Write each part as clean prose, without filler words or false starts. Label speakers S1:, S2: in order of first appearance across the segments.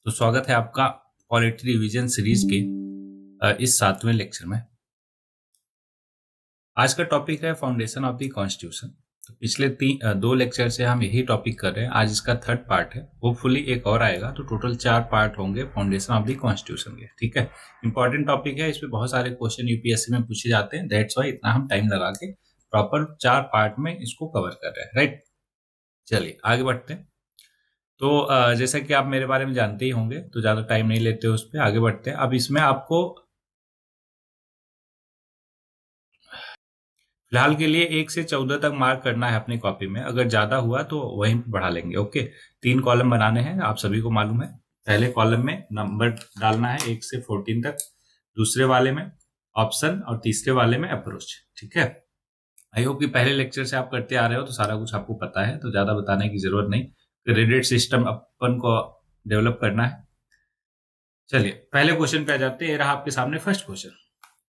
S1: तो स्वागत है आपका पॉलिटी रिवीजन सीरीज के इस 7वें लेक्चर में। आज का टॉपिक है फाउंडेशन ऑफ द कॉन्स्टिट्यूशन। तो पिछले दो लेक्चर से हम यही टॉपिक कर रहे हैं। आज इसका थर्ड पार्ट है, होपफुली एक और आएगा, तो टोटल 4 पार्ट होंगे फाउंडेशन ऑफ द कॉन्स्टिट्यूशन के। ठीक है, इंपॉर्टेंट टॉपिक है, इस पे बहुत सारे क्वेश्चन यूपीएससी में पूछे जाते हैं। दैट्स वाई इतना हम टाइम लगा के प्रॉपर 4 पार्ट में इसको कवर कर रहे हैं। राइट, चलिए आगे बढ़ते हैं। तो जैसा कि आप मेरे बारे में जानते ही होंगे, तो ज़्यादा टाइम नहीं लेते उस पर, आगे बढ़ते हैं। अब इसमें आपको फिलहाल के लिए 1 से 14 तक मार्क करना है अपनी कॉपी में। अगर ज़्यादा हुआ तो वहीं बढ़ा लेंगे। ओके, 3 कॉलम बनाने हैं, आप सभी को मालूम है। पहले कॉलम में नंबर डालना है 1 से 14 तक, दूसरे वाले में ऑप्शन और तीसरे वाले में अप्रोच। ठीक है, आई होप कि पहले लेक्चर से आप करते आ रहे हो तो सारा कुछ आपको पता है, तो ज़्यादा बताने की जरूरत नहीं। ग्रेडेड सिस्टम अपन को डेवलप करना है। चलिए पहले क्वेश्चन पे आ जाते हैं। ये रहा आपके सामने फर्स्ट क्वेश्चन।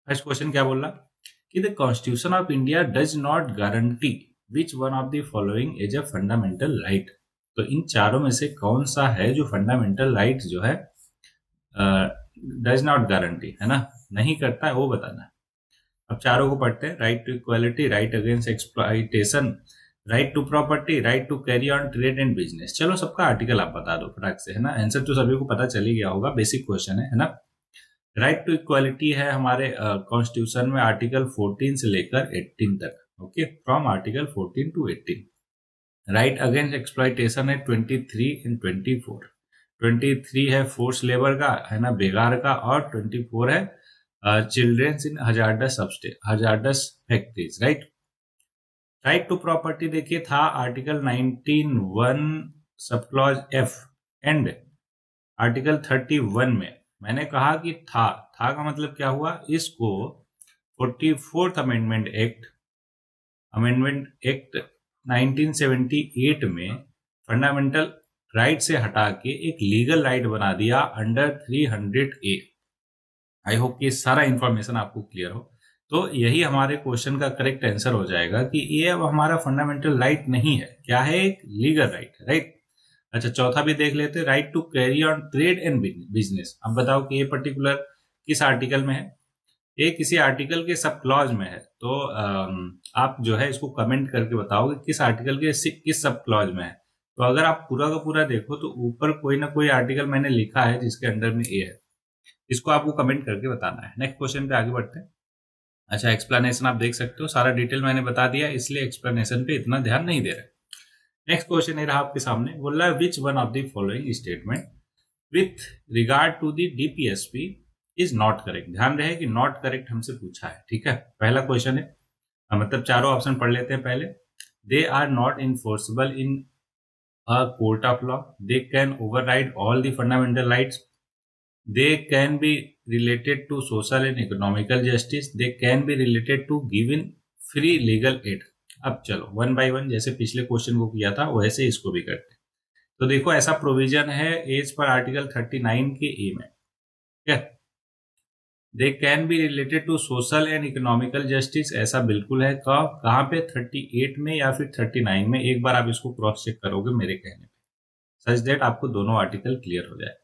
S1: फर्स्ट क्वेश्चन क्या बोल रहा कि the constitution of India does not guarantee which one of the following is a fundamental right. तो इन चारों में से कौन सा है जो फंडामेंटल राइट जो है डज नॉट गारंटी, है ना, नहीं करता है, वो बताना है। अब चारों को पढ़ते हैं। Right to equality, right against exploitation, right to property, right to carry on trade and business. चलो सबका आर्टिकल आप बता दो फटाक से, है ना। आंसर तो सभी को पता चल ही गया होगा, बेसिक क्वेश्चन है ना। राइट टू इक्वालिटी है हमारे कॉन्स्टिट्यूशन में आर्टिकल 14 से लेकर 18 तक। Okay, from article 14 to 18। Right against exploitation है 23 एंड 24। 23 है फोर्स लेबर का, है ना, बेगार का, और 24 है childrens in hazardous factories. Right, right to property देखिए था article 19(1) sub clause F and article 31 में। मैंने कहा कि था का मतलब क्या हुआ, इसको 44th अमेंडमेंट एक्ट 1978 में फंडामेंटल राइट से हटा के एक लीगल राइट बना दिया अंडर 300A। आई होप कि सारा इंफॉर्मेशन आपको क्लियर हो। तो यही हमारे क्वेश्चन का करेक्ट आंसर हो जाएगा कि ये अब हमारा फंडामेंटल राइट नहीं है। क्या है, एक लीगल राइट है। राइट, अच्छा चौथा भी देख लेते हैं, right to carry on trade and business. अब बताओ कि ये पर्टिकुलर किस आर्टिकल में है। ये किसी आर्टिकल के सब क्लॉज में है। तो आप जो है इसको कमेंट करके बताओ कि किस आर्टिकल के किस सब क्लॉज में है। तो अगर आप पूरा का पूरा देखो तो ऊपर कोई ना कोई आर्टिकल मैंने लिखा है जिसके अंडर में ए है, इसको आपको कमेंट करके बताना है। नेक्स्ट क्वेश्चन पे आगे बढ़ते हैं। अच्छा, एक्सप्लेनेशन आप देख सकते हो, सारा डिटेल मैंने बता दिया, इसलिए एक्सप्लेनेशन पे इतना ध्यान नहीं दे रहे। नेक्स्ट क्वेश्चन ये रहा आपके सामने, बोल रहा है which one of the following statement with regard to the DPSP is not correct. ध्यान रहे कि नॉट करेक्ट हमसे पूछा है। ठीक है, पहला क्वेश्चन है, मतलब चारों ऑप्शन पढ़ लेते हैं पहले। They are not enforceable in a court of law, they can override all the fundamental rights, they can be related to social and economical justice, they can be related to giving free legal aid। अब चलो one by one, जैसे पिछले question को किया था वैसे इसको भी करते हैं। तो देखो ऐसा प्रोविजन है एज पर आर्टिकल 39 के ए में। ठीक है, they can be related to social and economical justice, ऐसा बिल्कुल है। कहाँ पे, 38 में या फिर 39 में। एक बार आप इसको क्रॉस चेक करोगे मेरे कहने पे, सच दैट आपको दोनों आर्टिकल क्लियर हो जाए।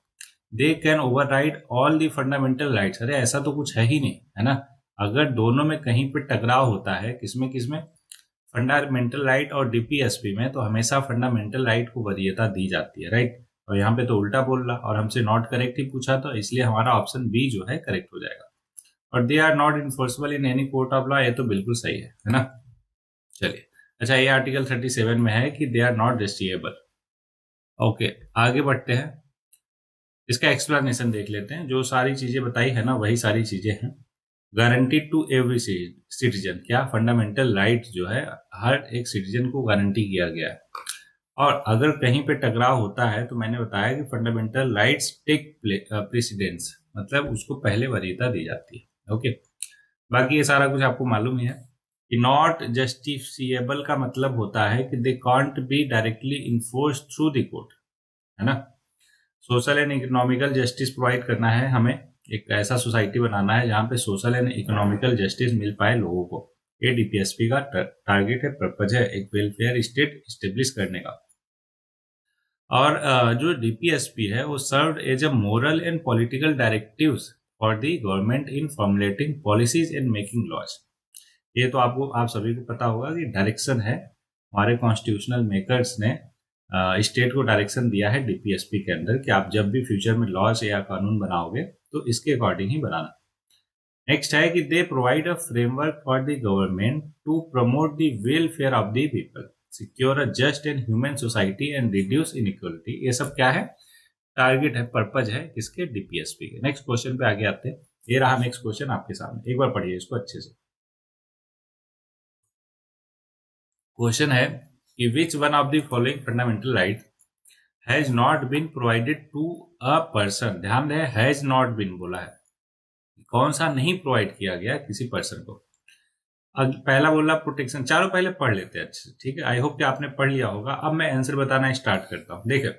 S1: दे can override all the fundamental rights, अरे ऐसा तो कुछ है ही नहीं, है ना। अगर दोनों में कहीं पे टकराव होता है, किसमें किसमें, फंडामेंटल राइट और डीपीएसपी में, तो हमेशा फंडामेंटल राइट को वरीयता दी जाती है। राइट, और यहाँ पे तो उल्टा बोल रहा और हमसे नॉट करेक्ट ही पूछा, तो इसलिए हमारा ऑप्शन बी जो है करेक्ट हो जाएगा। और they are not enforceable in any court of law, ये तो बिल्कुल सही है ना। चलिए, अच्छा ये आर्टिकल 37 में है कि दे आर नॉट जस्टिएबल। ओके, आगे बढ़ते हैं, इसका एक्सप्लेनेशन देख लेते हैं। जो सारी चीजें बताई है ना वही सारी चीजें हैं। गारंटीड टू एवरी सिटीजन, क्या फंडामेंटल राइट जो है हर एक सिटीजन को गारंटी किया गया है। और अगर कहीं पे टकराव होता है तो मैंने बताया कि फंडामेंटल राइट्स टेक प्रेसिडेंस, मतलब उसको पहले वरीयता दी जाती है। ओके, बाकी ये सारा कुछ आपको मालूम ही है कि नॉट जस्टिफिएबल का मतलब होता है कि they can't be directly enforce through the court, है ना। Social and economical justice provide करना है हमें, एक ऐसा सोसाइटी बनाना है जहां पे सोशल एंड इकोनॉमिकल जस्टिस मिल पाए लोगों को। ये डीपीएसपी का टारगेट है, पर्पज है, एक वेलफेयर स्टेट स्टेब्लिश करने का। और जो डीपीएसपी है वो serve as a moral and political directives for the government in formulating policies and making laws. ये तो आप सभी को पता होगा कि डायरेक्शन है, हमारे कॉन्स्टिट्यूशनल मेकर्स ने स्टेट को डायरेक्शन दिया है डीपीएसपी के अंदर कि आप जब भी फ्यूचर में लॉज या कानून बनाओगे तो इसके अकॉर्डिंग ही बनाना। नेक्स्ट है कि they provide a framework for the government to promote the welfare of the people, secure a just and human society and reduce inequality. ये सब क्या है? टारगेट है, पर्पज है किसके? डीपीएसपी के। नेक्स्ट क्वेश्चन पे आगे आते हैं। ये रहा नेक्स्ट क्वेश्चन आपके सामने, एक बार पढ़िए इसको अच्छे से। क्वेश्चन है कि which one of the following fundamental right has not been provided to a person. ध्यान रहे, हैज नॉट बीन बोला है, कौन सा नहीं प्रोवाइड किया गया किसी पर्सन को। अब पहला बोला प्रोटेक्शन, चारों पहले पढ़ लेते हैं अच्छे से, ठीक है। आई होप कि आपने पढ़ लिया होगा। अब मैं आंसर बताना स्टार्ट करता हूँ। देखिए,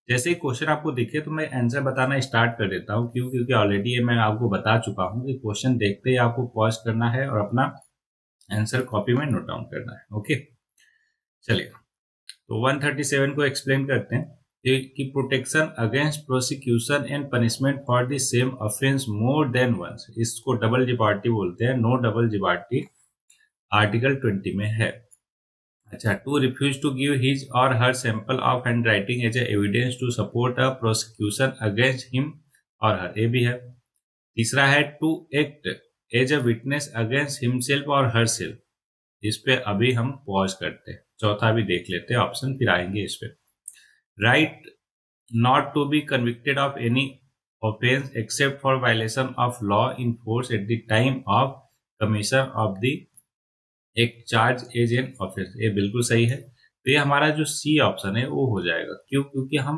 S1: जैसे ही क्वेश्चन आपको दिखे तो मैं आंसर बताना स्टार्ट कर देता हूँ, क्यों? क्योंकि ऑलरेडी ये मैं आपको बता चुका हूँ कि क्वेश्चन देखते ही आपको पॉज करना है और अपना आंसर कॉपी में नोट डाउन करना है। ओके, चलिए तो 137 को एक्सप्लेन करते हैं कि protection against prosecution and punishment for the same offence more than once, इसको डबल जिबार्टी बोलते हैं। नो डबल जिबार्टी आर्टिकल 20 में है। अच्छा, to refuse to give his और her sample of handwriting as evidence to support a prosecution against him और her, ये भी है। तीसरा है to act as a witness against himself और हर सेल्फ, इस पे अभी हम पॉज करते हैं। चौथा भी देख लेते हैं ऑप्शन, फिर आएंगे इस पे। Right not to be convicted of any offense except for violation of law in force at the time of commission of the एक चार्ज एज एन ऑफेंस, ये बिल्कुल सही है। तो ये हमारा जो सी ऑप्शन है वो हो जाएगा। क्यों? क्योंकि हम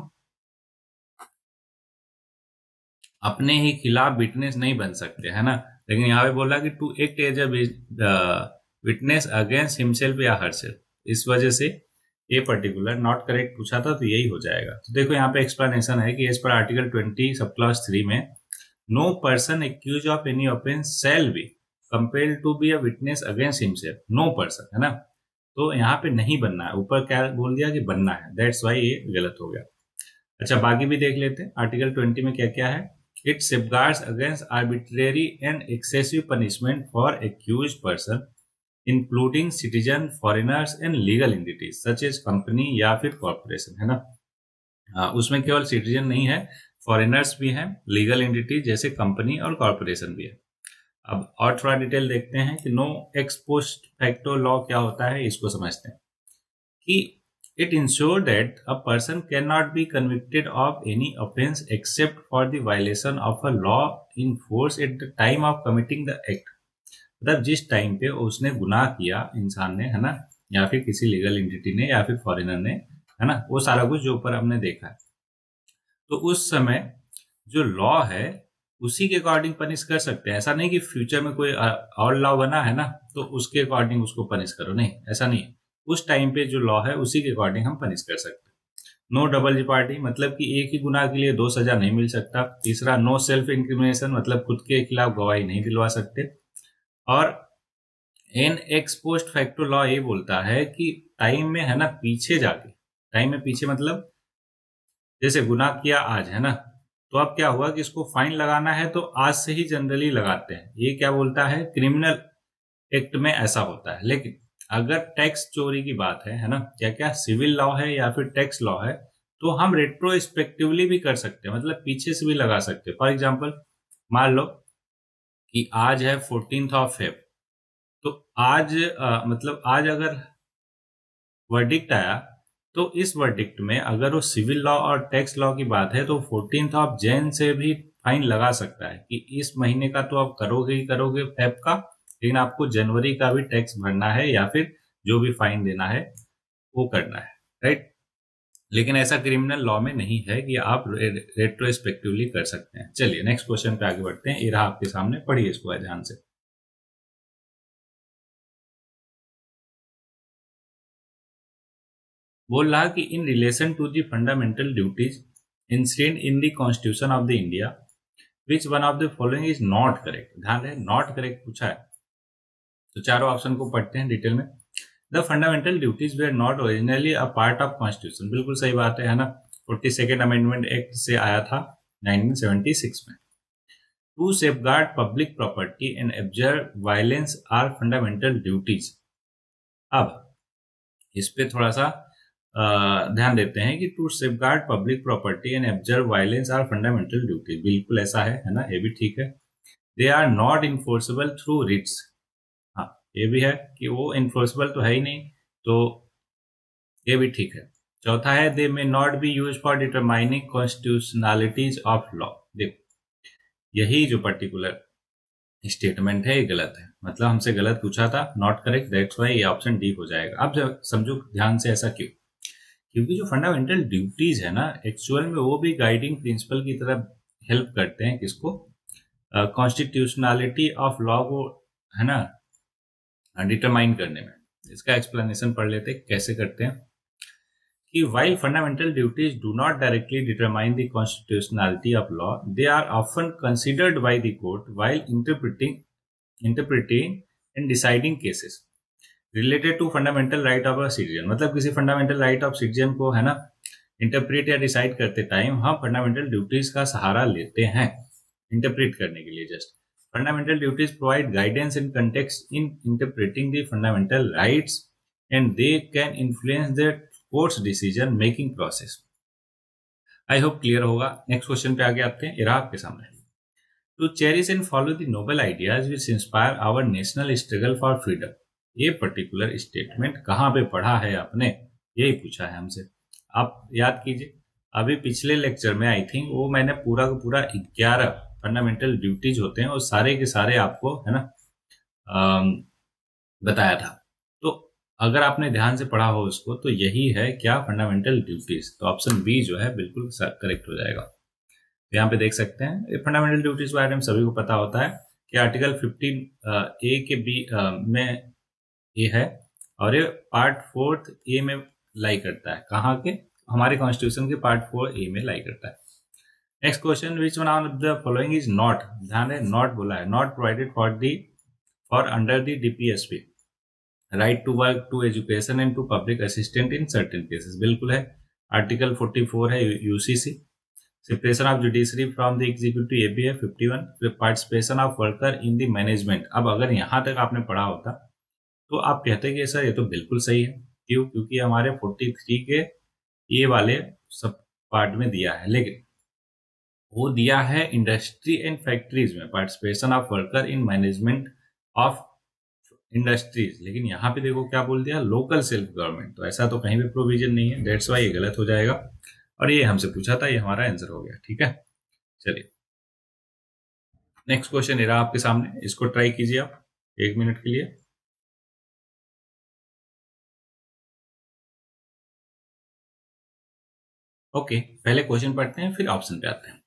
S1: अपने ही खिलाफ विटनेस नहीं बन सकते, है ना। लेकिन यहाँ पे बोला कि to act as a witness against himself या हरसेल्फ, इस वजह से ये पर्टिकुलर नॉट करेक्ट पूछा था, तो यही हो जाएगा। तो देखो यहाँ पे एक्सप्लेनेशन है कि एज पर आर्टिकल 20 सब क्लॉज 3 में no person accuse of any offence shall be compelled to be a witness against himself. No person, है ना, तो यहाँ पे नहीं बनना है, ऊपर क्या बोल दिया कि बनना है, दैट्स वाई ये गलत हो गया। अच्छा, बाकी भी देख लेते हैं। आर्टिकल 20 में क्या क्या है। It safeguards against arbitrary and excessive punishment for accuse person including citizen, foreigners and legal entities such as company या फिर कॉर्पोरेशन, है ना। उसमें केवल सिटीजन नहीं है, फॉरेनर्स भी हैं, लीगल एंटिटी जैसे कंपनी और कॉर्पोरेशन भी है। अब और थोड़ा डिटेल देखते हैं कि no ex post facto law क्या होता है, इसको समझते हैं कि it ensure that a person can not be convicted of any offence except for the violation of a law in force at the time of committing the act. मतलब जिस time पे उसने गुनाह किया इंसान ने, है ना, या फिर किसी लीगल एंटिटी ने या फिर फॉरेनर ने, है ना, वो सारा कुछ जो ऊपर हमने देखा है, तो उस समय जो लॉ है उसी के अकॉर्डिंग पनिश कर सकते हैं। ऐसा नहीं कि फ्यूचर में कोई और लॉ बना है ना तो उसके अकॉर्डिंग उसको पनिश करो, नहीं, ऐसा नहीं है। उस टाइम पे जो लॉ है उसी के अकॉर्डिंग हम पनिश कर सकते हैं। नो डबल जिपार्टी मतलब कि एक ही गुनाह के लिए दो सजा नहीं मिल सकता। तीसरा, नो सेल्फ इंक्रिमिनेशन मतलब खुद के खिलाफ गवाही नहीं दिलवा सकते। और an ex post facto law ये बोलता है कि टाइम में, है ना, पीछे जाके, टाइम में पीछे मतलब जैसे गुनाह किया आज, है ना, तो अब क्या हुआ कि इसको फाइन लगाना है तो आज से ही जनरली लगाते हैं। ये क्या बोलता है, क्रिमिनल एक्ट में ऐसा होता है। लेकिन अगर टैक्स चोरी की बात है ना, क्या क्या सिविल लॉ है या फिर टैक्स लॉ है, तो हम रेट्रोस्पेक्टिवली भी कर सकते हैं, मतलब पीछे से भी लगा सकते हैं। फॉर एग्जाम्पल, मान लो कि आज है 14th ऑफ फेब, तो आज मतलब आज अगर वर्डिक्ट आया तो इस वर्डिक्ट में अगर वो सिविल लॉ और टैक्स लॉ की बात है तो 14th ऑफ जैन से भी फाइन लगा सकता है कि इस महीने का तो आप करोगे ही करोगे फेब का, लेकिन आपको जनवरी का भी टैक्स भरना है या फिर जो भी फाइन देना है वो करना है, राइट। लेकिन ऐसा क्रिमिनल लॉ में नहीं है कि आप रेट्रोस्पेक्टिवली कर सकते हैं। चलिए नेक्स्ट क्वेश्चन पे आगे बढ़ते हैं। ये रहा आपके सामने, पढ़िए इसको ध्यान से। बोल रहा कि in relation to the fundamental duties instant in the constitution of the India which one of the following is not correct. ध्यान रहे, नॉट करेक्ट पूछा है। तो चारों ऑप्शन को पढ़ते हैं डिटेल में। The fundamental duties were not originally a part of constitution, बिल्कुल सही बात है ना। 42nd अमेंडमेंट एक्ट से आया था 1976 में। To safeguard public property and observe violence are fundamental duties. अब इस पे थोड़ा सा ध्यान देते हैं कि to safeguard public property and observe violence are fundamental duties, बिल्कुल ऐसा है ना, ये भी ठीक है। They are not enforceable through writs, हाँ ये भी है कि वो इन्फोर्सेबल तो है ही नहीं, तो ये भी ठीक है। चौथा है they may not be use for determining constitutionalities of law. देखो यही जो पर्टिकुलर स्टेटमेंट है ये गलत है, मतलब हमसे गलत पूछा था, नॉट करेक्ट, दैट्स व्हाई ये ऑप्शन डी हो जाएगा। अब जब समझो ध्यान से ऐसा क्यों, क्योंकि जो फंडामेंटल ड्यूटीज है ना एक्चुअल में वो भी गाइडिंग प्रिंसिपल की तरह हेल्प करते हैं किसको, कॉन्स्टिट्यूशनलिटी ऑफ लॉ को, है ना, डिटरमाइन करने में। इसका एक्सप्लेनेशन पढ़ लेते कैसे करते हैं कि while fundamental duties do not directly determine the constitutionality of law, they are often considered by the court while interpreting and deciding cases related to fundamental right of a citizen। मतलब किसी fundamental right of citizen को, है ना, interpret या decide करते time हम fundamental duties का सहारा लेते हैं इंटरप्रेट करने के लिए। Just fundamental duties provide guidance in context in interpreting the fundamental rights and they can influence the courts decision making process. I hope clear होगा। नेक्स्ट क्वेश्चन पे आगे आते हैं, इराक के सामने। To cherish and follow the noble ideas which inspire our national struggle for freedom. ये particular statement कहाँ पे पढ़ा है आपने, यही पूछा है हमसे। आप याद कीजिए, अभी पिछले लेक्चर में आई थिंक वो मैंने पूरा का पूरा 11 फंडामेंटल ड्यूटीज होते हैं और सारे के सारे आपको, है ना, बताया था। तो अगर आपने ध्यान से पढ़ा हो उसको तो यही है क्या, फंडामेंटल ड्यूटीज। तो ऑप्शन बी जो है बिल्कुल करेक्ट हो जाएगा। यहाँ पे देख सकते हैं फंडामेंटल ड्यूटीज के बारे में सभी को पता होता है कि आर्टिकल 15 ए के बी में ये है और ये पार्ट 4 ए में लाई करता है। कहाँ के, हमारे कॉन्स्टिट्यूशन के पार्ट 4 ए में लाई करता है। Next question, which one of the following is not, ध्यान है नॉट बोला है, not provided for under the DPSP, right to work to education and to public assistant in certain cases, बिल्कुल है। आर्टिकल 44 है UCC. Separation of judiciary from the executive, ये भी है 51। Participation of worker in the management. अब अगर यहाँ तक आपने पढ़ा होता तो आप कहते कि सर ये तो बिल्कुल सही है, क्यों, क्योंकि हमारे 43 के ये वाले सब पार्ट में दिया है, लेकिन वो दिया है इंडस्ट्री एंड फैक्ट्रीज में, participation of worker in management of industries, लेकिन यहाँ पे देखो क्या बोल दिया, लोकल सेल्फ गवर्नमेंट। तो ऐसा तो कहीं भी प्रोविजन नहीं है, दैट्स वाई ये गलत हो जाएगा और ये हमसे पूछा था, ये हमारा आंसर हो गया। ठीक है, चलिए नेक्स्ट क्वेश्चन रहा आपके सामने, इसको ट्राई कीजिए आप 1 मिनट के लिए। ओके, पहले क्वेश्चन पढ़ते हैं फिर ऑप्शन पे आते हैं।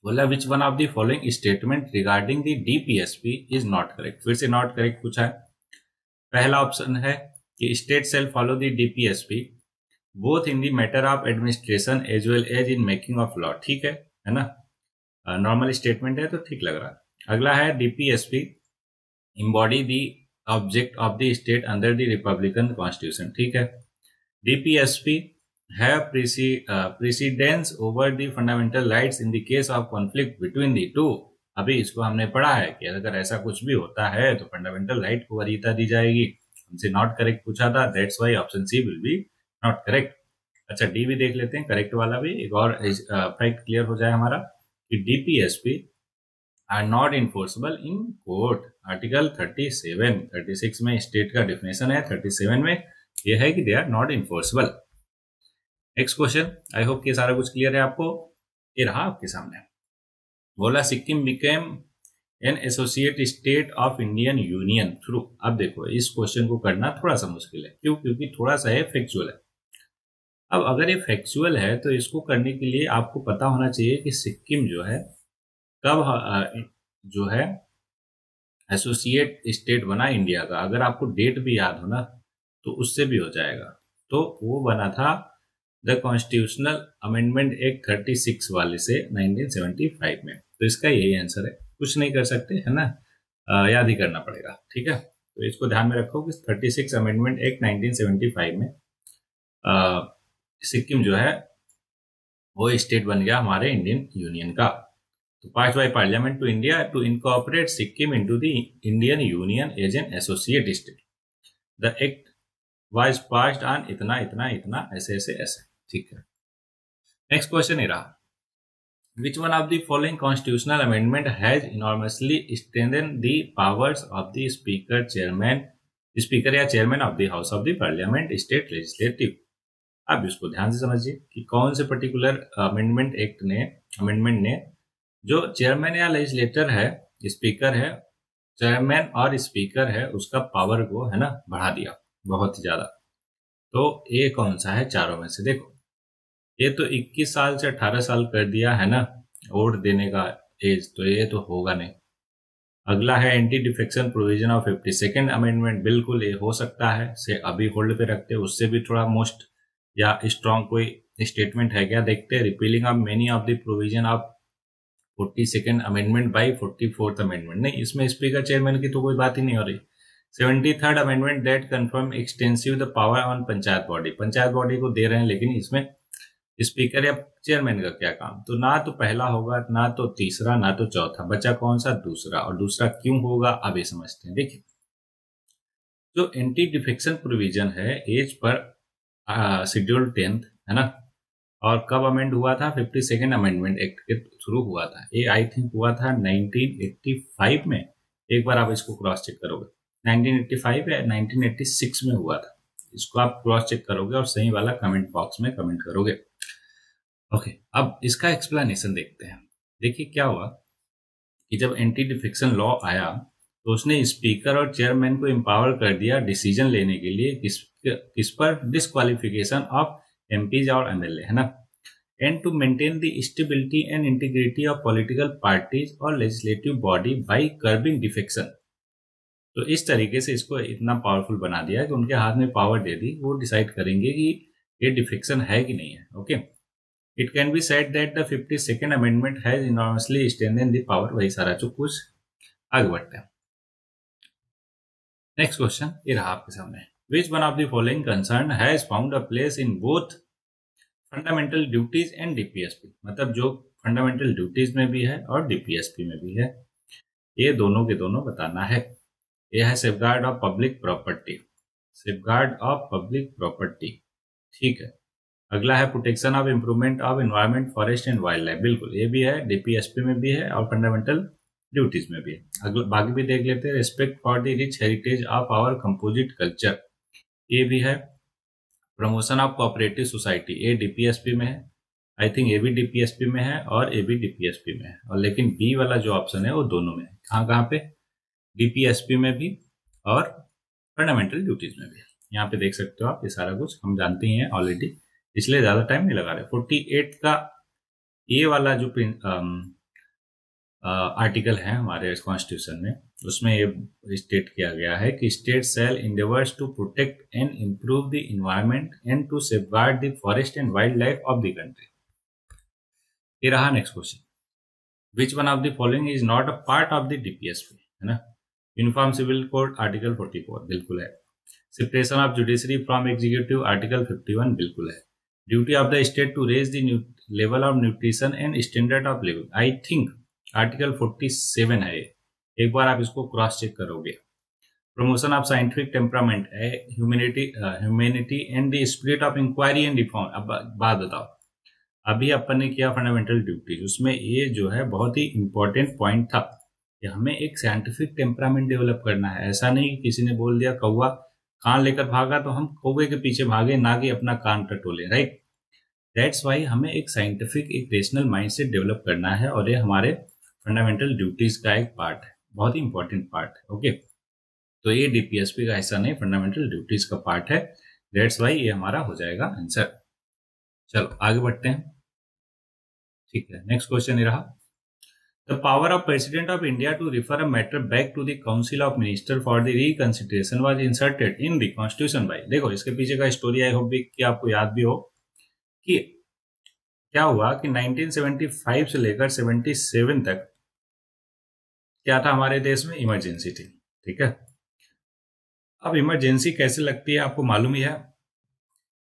S1: बोला विच one of the following statement regarding the DPSP is not correct. फिर से नॉट करेक्ट पूछा है। पहला ऑप्शन है कि state shall follow the DPSP both in the matter of administration as well as in making of law. ठीक है ना, नॉर्मल स्टेटमेंट है तो ठीक लग रहा है। अगला है DPSP embody the object of the state under the Republican Constitution। ठीक है, DPSP have precedence over the fundamental rights in the case of conflict between the two। अभी इसको हमने पढ़ा है कि अगर ऐसा कुछ भी होता है तो फंडामेंटल राइट को वरीयता दी जाएगी। हमसे नॉट करेक्ट पूछा था, that's why option C will be not correct. अच्छा, डी भी देख लेते हैं, करेक्ट वाला भी एक और फैक्ट क्लियर हो जाए हमारा कि DPSP are not enforceable in court. Article 36 में स्टेट का डिफिनेशन है, 37 में यह है कि they are not enforceable. Next question, I hope कि सारा कुछ क्लियर है आपको। ये रहा आपके सामने, बोला Sikkim became an associate state of Indian union through. अब देखो इस क्वेश्चन को करना थोड़ा सा मुश्किल है, क्यों, क्योंकि थोड़ा सा है फैक्चुअल है। अब अगर ये फैक्चुअल है तो इसको करने के लिए आपको पता होना चाहिए कि सिक्किम जो है कब जो है एसोसिएट स्टेट बना इंडिया का। अगर आपको डेट भी याद हो ना तो उससे भी हो जाएगा। तो वो बना था द कॉन्स्टिट्यूशनल अमेंडमेंट एक्ट 36 वाले से 1975 में। तो इसका यही आंसर है, कुछ नहीं कर सकते, है ना, याद ही करना पड़ेगा। ठीक है, तो इसको ध्यान में रखो कि 36 अमेंडमेंट एक्ट 1975 में सिक्किम जो है वो स्टेट बन गया हमारे इंडियन यूनियन का। तो pass by parliament to India to incorporate Sikkim into the Indian union as an associate state. The act was passed on इतना इतना इतना ऐसे ऐसे ऐसे। ठीक है, नेक्स्ट क्वेश्चन ये रहा, which one of the following constitutional amendment has enormously strengthened the powers of the speaker या chairman of the house of the parliament state legislative। आप इसको ध्यान से समझिए कि कौन से पर्टिकुलर अमेंडमेंट ने जो चेयरमैन या लेजिस्लेटर है, स्पीकर है, चेयरमैन और स्पीकर है, उसका पावर को है ना बढ़ा दिया बहुत ही ज्यादा। तो ये कौन सा है चारों में से? देखो, ये तो 21 साल से 18 साल कर दिया है ना वोट देने का एज, तो ये तो होगा नहीं। अगला है anti defection provision of 52nd amendment, बिल्कुल ये हो सकता है, से अभी होल्ड पे रखते हैं। उससे भी थोड़ा मोस्ट या स्ट्रॉन्ग कोई स्टेटमेंट है क्या देखते हैं। Repealing of many of the provision of 42nd amendment by 44th amendment, नहीं इसमें स्पीकर चेयरमैन की तो कोई बात ही नहीं हो रही। 73rd amendment that confirm extensive the power on panchayat body, panchayat body को दे रहे हैं, लेकिन इसमें स्पीकर या चेयरमैन का क्या काम? तो ना तो पहला होगा, ना तो तीसरा, ना तो चौथा, बचा कौन सा? दूसरा। और दूसरा क्यों होगा अब ये समझते हैं। देखिए, जो एंटी डिफेक्शन प्रोविजन है एज पर शेड्यूल 10 है ना, और कब अमेंड हुआ था? 52nd अमेंडमेंट एक्ट के थ्रू हुआ था। ये आई थिंक हुआ था 1985 में। एक बार आप इसको क्रॉस चेक करोगे, 1985 या 1986 में हुआ था। इसको आप क्रॉस चेक करोगे और सही वाला कमेंट बॉक्स में कमेंट करोगे। ओके, अब इसका एक्सप्लेनेशन देखते हैं। देखिए क्या हुआ कि जब एंटी डिफेक्शन लॉ आया तो उसने स्पीकर और चेयरमैन को एम्पावर कर दिया डिसीजन लेने के लिए किस पर? डिस्क्वालिफिकेशन ऑफ एमपीज और एमएलए, है ना, and to maintain the stability and integrity of political parties और legislative body by curbing defection. तो इस तरीके से इसको इतना पावरफुल बना दिया कि उनके हाथ में पावर दे दी, वो डिसाइड करेंगे कि ये डिफेक्शन है कि नहीं है। Okay, it can be said that the 52nd amendment has enormously strengthened the power. वही सारा जो कुछ। आगे बढ़ते हैं, नेक्स्ट क्वेश्चन ये रहा आपके सामने। विच one of the following concern has found a place in both fundamental duties and DPSP, मतलब जो फंडामेंटल ड्यूटीज में भी है और डीपीएसपी में भी है, ये दोनों के दोनों बताना है। ये है safeguard of public property, safeguard of public property, ठीक है। अगला है protection of improvement of environment forest and wild life, बिल्कुल ये भी है, डीपीएसपी में भी है और फंडामेंटल ड्यूटीज में भी है। अगला बाकी भी देख लेते हैं। Respect for the rich heritage of our composite culture, ये भी है। प्रमोशन ऑफ कोऑपरेटिव सोसाइटी, ये डीपीएसपी में है, आई थिंक ए भी डीपीएसपी में है और ए भी डीपीएसपी में है, और लेकिन बी वाला जो ऑप्शन है वो दोनों में है। कहाँ कहाँ पे? डीपीएसपी में भी और फंडामेंटल ड्यूटीज में भी। यहाँ पे देख सकते हो आप, ये सारा कुछ हम जानते ही हैं ऑलरेडी, इसलिए ज्यादा टाइम नहीं लगा रहे। 48 का ये वाला जो आर्टिकल है हमारे कॉन्स्टिट्यूशन में, उसमें ये स्टेट किया गया है कि state shall endeavours to protect and improve the environment and to safeguard the forest and wild life of the country. ये रहा next question. Which one of the following is not a part of the DPSP, है ना। Uniform civil code article 44 बिल्कुल है। Separation of judiciary from executive article 51 बिल्कुल है। Duty of the state to raise the level of nutrition and standard of living, I think article 47 है। एक बार आप इसको क्रॉस चेक करोगे। Promotion of scientific temperament, humanity and the spirit of inquiry and reform. अब बात बताओ, अभी अपन ने किया फंडामेंटल ड्यूटीज, उसमें ये जो है बहुत ही इंपॉर्टेंट पॉइंट था कि हमें एक साइंटिफिक टेम्परामेंट डेवलप करना है। ऐसा नहीं कि किसी ने बोल दिया कौवा कान लेकर भागा तो हम कौवे के पीछे भागे, ना कि अपना कान टटोले, राइट। दैट्स वाई हमें एक साइंटिफिक, एक रेशनल माइंडसेट डेवलप करना है, और ये हमारे फंडामेंटल ड्यूटीज का एक पार्ट है, बहुत ही इंपॉर्टेंट पार्ट है। ओके, तो ये डीपीएसपी का हिस्सा नहीं, फंडामेंटल ड्यूटीज का पार्ट है। दैट्स वाई ये हमारा हो जाएगा आंसर। चलो आगे बढ़ते हैं, ठीक है। नेक्स्ट क्वेश्चन ये रहा। The power of president of India to refer a matter back to the council of minister for the reconsideration was inserted in the constitution by. देखो इसके पीछे का स्टोरी आई होप कि आपको याद भी हो कि क्या हुआ कि 1975 से लेकर 77 तक क्या था हमारे देश में? इमरजेंसी थी, ठीक है। अब इमरजेंसी कैसे लगती है आपको मालूम ही है,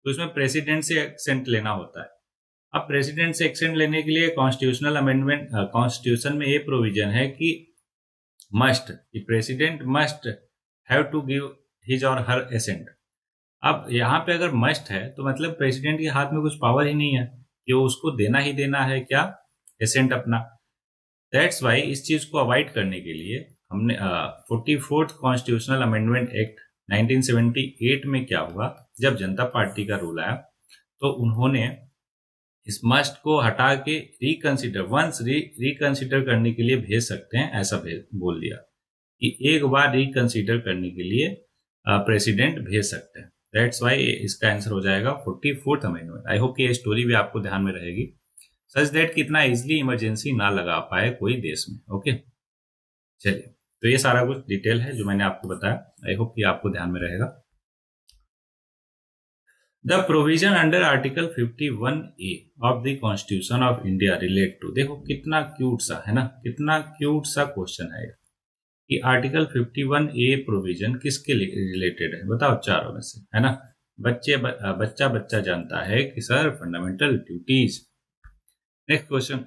S1: तो इसमें प्रेसिडेंट से एक्सेंट लेना होता है। अब प्रेसिडेंट से एक्सेंट लेने के लिए कॉन्स्टिट्यूशनल अमेंडमेंट, कॉन्स्टिट्यूशन में ये प्रोविजन है कि मस्ट, कि president must have to give his और हर एसेंट। अब यहाँ पे अगर मस्ट है तो मतलब प्रेसिडेंट के हाथ में कुछ पावर ही नहीं है कि वो उसको देना ही देना है क्या, एसेंट अपना। दैट्स वाई इस चीज को अवॉइड करने के लिए हमने 44th कॉन्स्टिट्यूशनल अमेंडमेंट एक्ट 1978 में क्या हुआ, जब जनता पार्टी का रूल आया तो उन्होंने इस मस्ट को हटा के रिकंसिडर, वंस रिकंसिडर करने के लिए भेज सकते हैं, ऐसा बोल दिया कि एक बार रिकंसिडर करने के लिए प्रेसिडेंट भेज सकते हैं। दैट्स वाई इसका आंसर हो जाएगा 44th अमेंडमेंट। आई होप कि ये स्टोरी भी आपको ध्यान में रहेगी, सच दैट कि इतना इजिली इमरजेंसी ना लगा पाए कोई देश में। ओके, चलिए, तो ये सारा कुछ डिटेल है जो मैंने आपको बताया, आई होप कि आपको ध्यान में रहेगा। The provision under article 51A of the constitution of India relate to, देखो कितना क्यूट सा है ना, कितना क्यूट सा क्वेश्चन है कि आर्टिकल 51A प्रोविजन किसके रिलेटेड है, बताओ चारों में से, है ना। बच्चा बच्चा जानता है कि sir fundamental duties. Next question,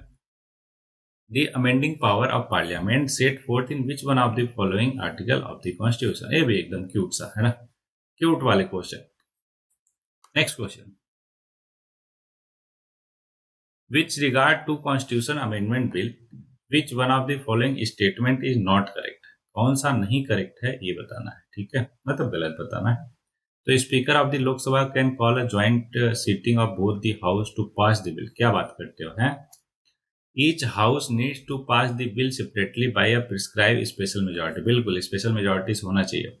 S1: the amending power of parliament set forth in which one of the following article of the constitution. ये भी एकदम क्यूट सा है ना, क्यूट वाले question. Next question, which regard to constitution amendment bill which one of the following statement is not correct, कौन सा नहीं करेक्ट है ये बताना है, ठीक है, मतलब गलत बताना है। तो speaker of the Lok Sabha can call a joint sitting of both the house to pass the bill, क्या बात करते हो हैं। Each house needs to pass the bill separately by a prescribe special majority, बिल्कुल स्पेशल मेजोरिटी होना चाहिए।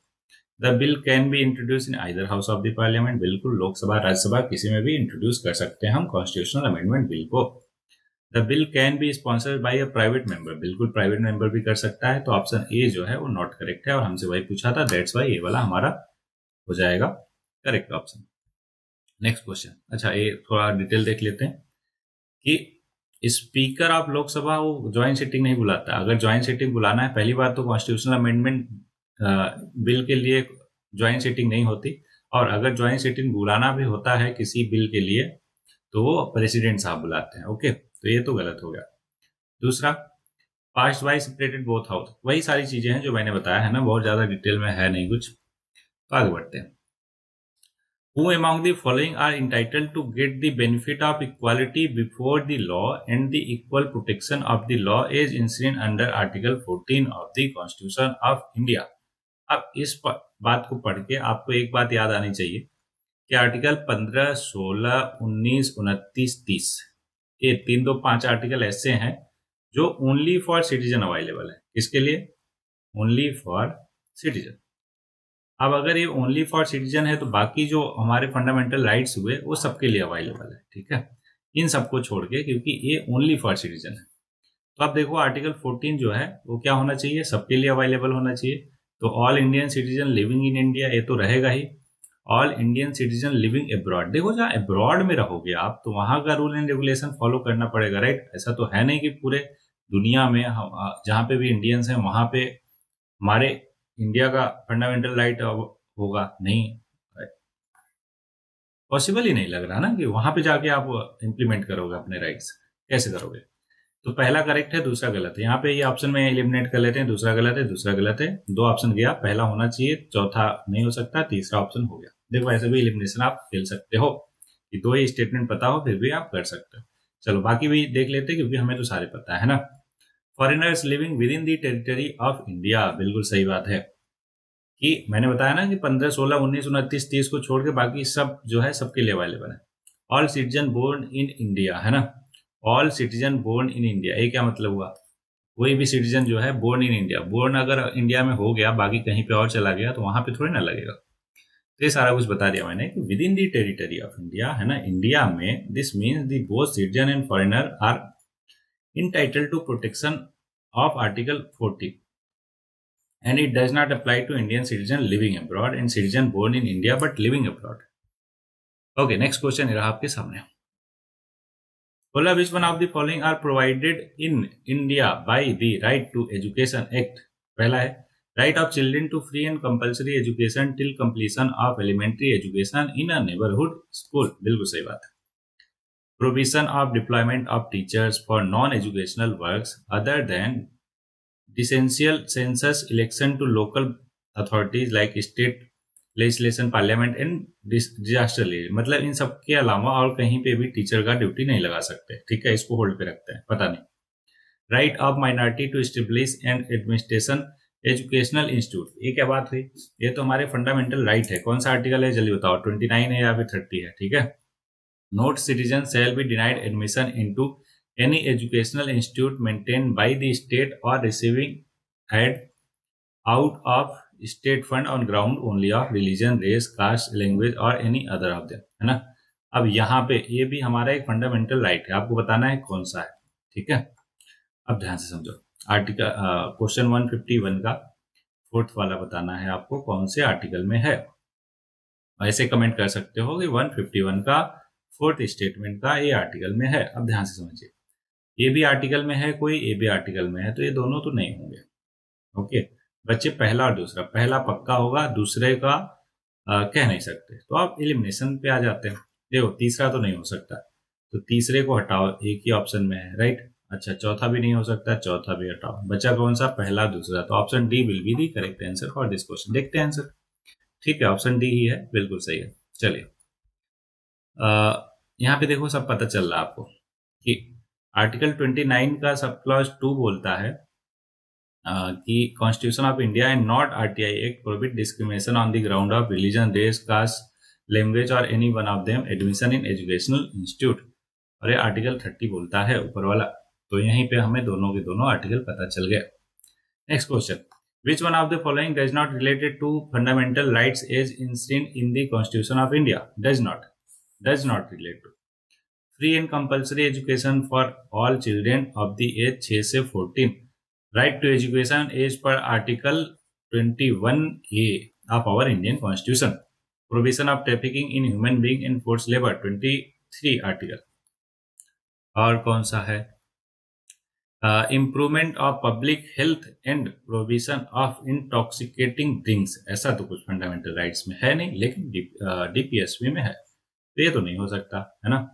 S1: The bill can be introduce in either house of the parliament, बिल्कुल लोकसभा राज्यसभा किसी में भी इंट्रोड्यूस कर सकते हैं हम कॉन्स्टिट्यूशनल अमेंडमेंट बिल को। The bill can B sponsored by a private member, बिल्कुल प्राइवेट मेंबर भी कर सकता है। तो ऑप्शन ए जो है वो नॉट करेक्ट है और हमसे वही पूछा था, दैट्स वाई ये वाला हमारा हो जाएगा करेक्ट ऑप्शन। नेक्स्ट क्वेश्चन, अच्छा ये थोड़ा डिटेल देख लेते हैं कि स्पीकर ऑफ लोकसभा वो ज्वाइंट सिटिंग नहीं बुलाता। अगर ज्वाइंट सिटिंग बुलाना है, पहली बात तो कॉन्स्टिट्यूशनल अमेंडमेंट बिल के लिए ज्वाइंट सिटिंग नहीं होती, और अगर ज्वाइंट सिटिंग बुलाना भी होता है किसी बिल के लिए तो वो प्रेसिडेंट साहब बुलाते हैं। ओके, तो ये तो गलत हो गया। दूसरा, passed by separated both house, वही सारी चीजें हैं जो मैंने बताया है ना, बहुत ज्यादा डिटेल में है नहीं कुछ। तो आगे बढ़ते हैं। Who among the following are entitled to get the benefit of equality before the law and the equal protection of the law as enshrined under Article 14 of the Constitution of India? अब इस बात को पढ़ के आपको एक बात याद आनी चाहिए कि आर्टिकल 15, 16, 19, 29, 30, ये 3, 2, 5 आर्टिकल ऐसे हैं जो ओनली फॉर सिटीजन अवेलेबल है। किसके लिए? Only for citizen. अब अगर ये ओनली फॉर सिटीजन है तो बाकी जो हमारे फंडामेंटल राइट्स हुए वो सबके लिए अवेलेबल है, ठीक है, इन सबको छोड़ के, क्योंकि ये ओनली फॉर सिटीजन है। तो आप देखो आर्टिकल 14 जो है वो क्या होना चाहिए, सबके लिए अवेलेबल होना चाहिए। तो all Indian citizen living in India, ये तो रहेगा ही। All Indian citizen living abroad, देखो जहाँ अब्रॉड में रहोगे आप तो वहां का रूल एंड रेगुलेशन फॉलो करना पड़ेगा, राइट। ऐसा तो है नहीं कि पूरे दुनिया में जहाँ पे भी इंडियंस हैं वहां पे हमारे इंडिया का फंडामेंटल राइट होगा, नहीं, पॉसिबल ही नहीं लग रहा ना कि वहां पे जाके आप इंप्लीमेंट करोगे अपने राइट्स, कैसे करोगे। तो पहला करेक्ट है, दूसरा गलत है। यहाँ पे ये ऑप्शन में एलिमिनेट कर लेते हैं, दूसरा गलत है, दूसरा गलत है, 2 ऑप्शन गया, पहला होना चाहिए, चौथा नहीं हो सकता, तीसरा ऑप्शन हो गया। देखो ऐसे भी एलिमिनेशन आप खेल सकते हो कि 2 ही स्टेटमेंट पता हो फिर भी आप कर सकते हो। चलो बाकी भी देख लेते हैं क्योंकि हमें तो सारे पता है ना। Foreigners living with in the territory of India, बिल्कुल सही बात है कि मैंने बताया ना कि 15, 16, 19, 29, 30 को छोड़ के बाकी सब जो है सबके लिए अवेलेबल है। All citizen born in India, है ना, all citizen born in India, ये क्या मतलब हुआ? कोई भी सिटीजन जो है बोर्न इन इंडिया, बोर्न अगर इंडिया में हो गया बाकी कहीं पे और चला गया तो वहां पे थोड़ी ना लगेगा। तो ये सारा कुछ बता दिया मैंने कि within the territory of India, है ना, इंडिया में, this means the both citizen and foreigner are entitled to protection of article 40 and it does not apply to Indian citizen living abroad and citizen born in India but living abroad. Okay, next question रहा आपके सामने। बोला which one of the following are provided in India by the Right to Education Act? पहला है right of children to free and compulsory education till completion of elementary education in a neighbourhood school, बिल्कुल सही बात है। Provision of deployment of teachers for non educational works other than decennial census election to local authorities like state legislation parliament and disaster relief, मतलब इन सब के अलावा और कहीं पे भी टीचर का ड्यूटी नहीं लगा सकते। ठीक है, इसको होल्ड पे रखते हैं, पता नहीं। Right of minority to establish and administration educational institute, ये क्या बात हुई? ये तो हमारे फंडामेंटल राइट है। कौन सा आर्टिकल है जल्दी बताओ, 29 है या फिर 30 है? ठीक है, not citizen shall be denied admission into any educational institute maintain by the state और receiving aid out of state fund on ground only of religion, race, caste, language और एनी अदर ऑफ देम, है ना। अब यहाँ पे ये भी हमारा एक फंडामेंटल राइट है, आपको बताना है कौन सा है। ठीक है, अब ध्यान से समझो। आर्टिकल क्वेश्चन 151 का फोर्थ वाला बताना है आपको कौन से आर्टिकल में है। ऐसे कमेंट कर सकते हो कि 151 का फोर्थ स्टेटमेंट का ये आर्टिकल में है। अब ध्यान से समझिए, ये भी आर्टिकल में है कोई, ये भी आर्टिकल में है, तो ये दोनों तो नहीं होंगे। ओके बच्चे, पहला और दूसरा, पहला पक्का होगा, दूसरे का कह नहीं सकते, तो आप एलिमिनेशन पे आ जाते हैं। देखो तीसरा तो नहीं हो सकता, तो तीसरे को हटाओ, एक ही ऑप्शन में है, राइट। अच्छा, चौथा भी नहीं हो सकता, चौथा भी हटाओ, बचा कौन सा? पहला दूसरा, तो option D will be the correct answer for this question. देखते हैं आंसर। ठीक है, ऑप्शन डी ही है, बिल्कुल सही है। चलिए, यहाँ पे देखो सब पता चल रहा है आपको कि आर्टिकल 29 का सब क्लॉज 2 बोलता है कि constitution of India and not RTI act prohibit discrimination on the ground of religion, race, caste, language और any one of them admission in educational institute. और ये आर्टिकल 30 बोलता है ऊपर वाला, तो यहीं पे हमें दोनों के दोनों आर्टिकल पता चल गया। Next question, which one of the following does not related to fundamental rights as enshrined in the constitution of India? Does not relate to free and compulsory education for all children of the age 6 से 14, right to education as per article 21A of our Indian constitution, provision of trafficking in human being in force labour 23 article, और कौन सा है? Improvement of public health and provision of intoxicating drinks, ऐसा तो कुछ fundamental rights में है नहीं, लेकिन डीपीएसपी में है, तो ये तो नहीं हो सकता, है ना।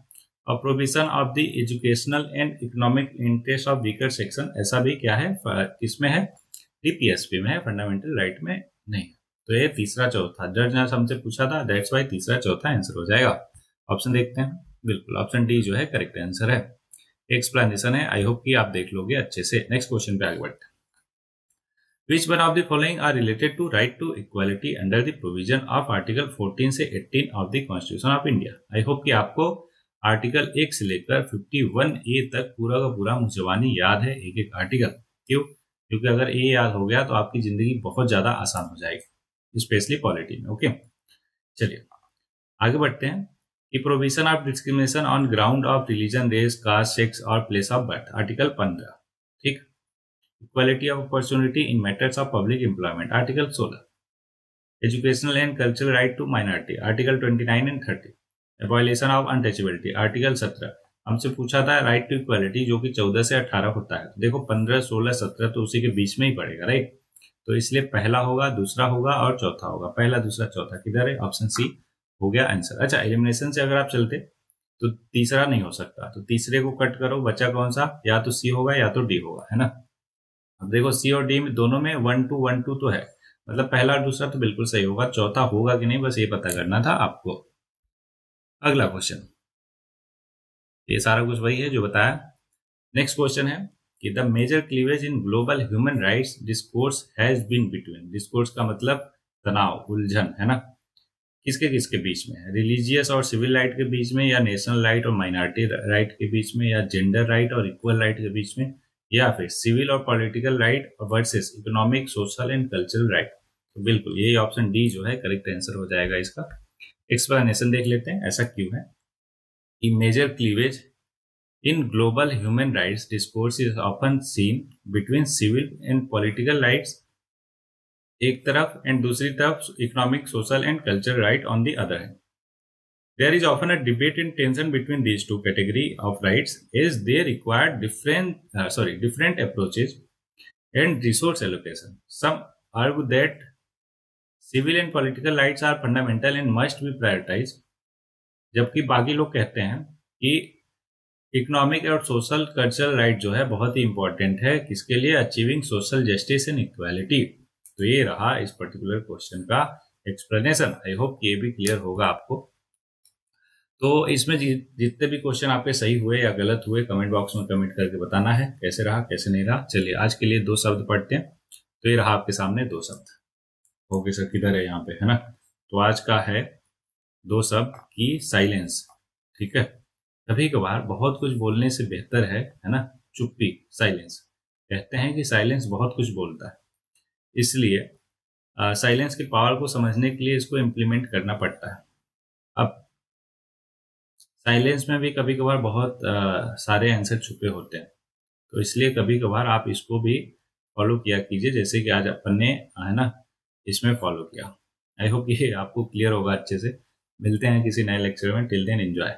S1: और provision of the educational and economic interest of weaker section, ऐसा भी क्या है, किसमें है? डीपीएसपी में है, फंडामेंटल राइट में नहीं। तो ये तीसरा चौथा जज ने हमसे पूछा था, दैट्स वाई तीसरा चौथा आंसर हो जाएगा। ऑप्शन देखते हैं, बिल्कुल ऑप्शन डी जो है करेक्ट आंसर है। एक्सप्लेनेशन है, आई होप कि आप देख लोगे अच्छे से। नेक्स्ट क्वेश्चन पे आगे बढ़ते हैं। Which one of the following are related to right to equality under the provision of article 14 से 18 of the constitution of India? I hope कि आपको आर्टिकल 1 से लेकर 51A तक पूरा का पूरा मुझजबानी याद है, एक एक आर्टिकल। क्यों? क्योंकि अगर ये याद हो गया तो आपकी जिंदगी बहुत ज्यादा आसान हो जाएगी, स्पेशली पॉलिटी में। ओके चलिए आगे बढ़ते हैं कि provision of discrimination on ground of religion, race, caste, sex और प्लेस ऑफ बर्थ, आर्टिकल 15। ठीक, equality of opportunity in matters of public employment, article 16। Educational and cultural right to minority, article 29 and 30। Abolition of untouchability, article 17। हमसे पूछा था right to equality, जो कि 14 से 18 होता है। देखो 15, 16, 17 तो उसी के बीच में ही पड़ेगा, राइट। तो इसलिए पहला होगा, दूसरा होगा और चौथा होगा। पहला, दूसरा, चौथा किधर है? ऑप्शन सी हो गया आंसर। अच्छा, एलिमिनेशन से अगर आप चलते तो तीसरा नहीं हो सकता, तो तीसरे को कट करो, बचा कौन सा? या तो सी होगा या तो डी होगा, है ना। अब देखो सी और डी में दोनों में 1 2 1 2 तो है, मतलब पहला और दूसरा तो बिल्कुल सही होगा, चौथा होगा कि नहीं बस ये पता करना था आपको। अगला क्वेश्चन, ये सारा कुछ वही है जो बताया। नेक्स्ट क्वेश्चन है कि the major cleavage in global human rights discourse has been between, discourse का मतलब तनाव, उलझन, है ना। किसके किसके बीच में है? रिलीजियस और सिविल राइट के बीच में, या नेशनल राइट और माइनॉरिटी राइट के बीच में, या जेंडर राइट और इक्वल राइट के बीच में, या फिर सिविल और political right versus economic, social and cultural right. तो बिल्कुल यही ऑप्शन डी जो है करेक्ट आंसर हो जाएगा इसका। एक्सप्लेनेशन देख लेते हैं ऐसा क्यों है। कि major cleavage in global human rights discourse is often seen between civil and political rights एक तरफ एंड दूसरी तरफ economic, social and cultural right on the other hand. There is often a debate and tension between these two categories of rights as they require different approaches and resource allocation. Some argue that civil and political rights are fundamental and must be prioritize, जबकि बाकी लोग कहते हैं कि economic और social cultural right जो है बहुत ही इंपॉर्टेंट है, किसके लिए? Achieving social justice and equality. तो ये रहा इस पर्टिकुलर क्वेश्चन का एक्सप्लेनेशन। आई होप ये भी क्लियर होगा आपको। तो इसमें जितने भी क्वेश्चन आपके सही हुए या गलत हुए कमेंट बॉक्स में कमेंट करके बताना है कैसे रहा कैसे नहीं रहा। चलिए आज के लिए 2 शब्द पढ़ते हैं। तो ये रहा आपके सामने 2 शब्द। ओके सर, किधर है? यहाँ पे है ना। तो आज का है 2 शब्द की साइलेंस। ठीक है, कभी कभार बहुत कुछ बोलने से बेहतर है ना, चुप्पी, साइलेंस। कहते हैं कि साइलेंस बहुत कुछ बोलता है, इसलिए साइलेंस की पावर को समझने के लिए इसको इम्प्लीमेंट करना पड़ता है। अब साइलेंस में भी कभी कभार बहुत सारे आंसर छुपे होते हैं, तो इसलिए कभी कभार आप इसको भी फॉलो किया कीजिए, जैसे कि आज अपन ने है ना इसमें फॉलो किया। आई होप ये आपको क्लियर होगा अच्छे से। मिलते हैं किसी नए लेक्चर में। Till then enjoy.